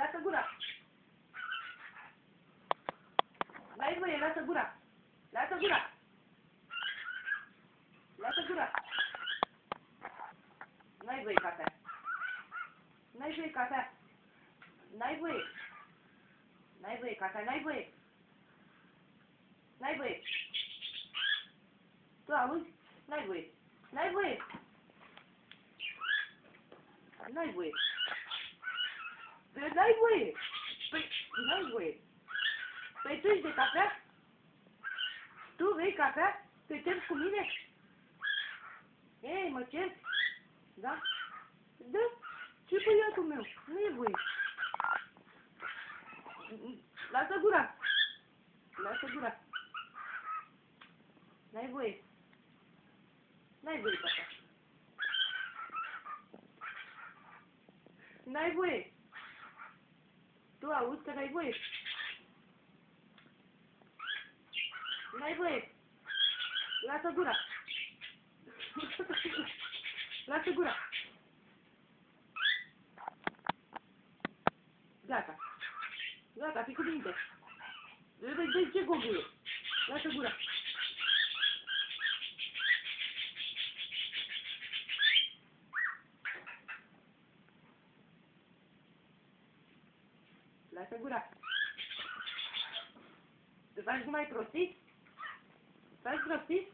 Lasă gura. N-ai voie, lasă gura. Lasă gura. Lasă gura. N-ai voie cafea. N-ai voie cafea. N-ai voie. N-ai voie cafea, n-ai voie. N-ai voie. Tu auzi? N-ai voie. N-ai voie. N-ai voie. N-ai voie. Păi, n-ai voie. Păi tu ești de cafea? Tu vrei cafea? Te cerți cu mine? Ei, mă cerți? Da? Da? Ce băiatul meu? Nu e voie. Lasă gura. Lasă gura. N-ai voie. N-ai voie cafea. N-ai voie. Tu auzi că n-ai voie? N-ai voie. Lasă gura. Lasă gura. Gata. Gata, fii cu minte. Vezi ce goguie. Lasă gura. Lasă gura. Te faci numai prostii? Faci prostii?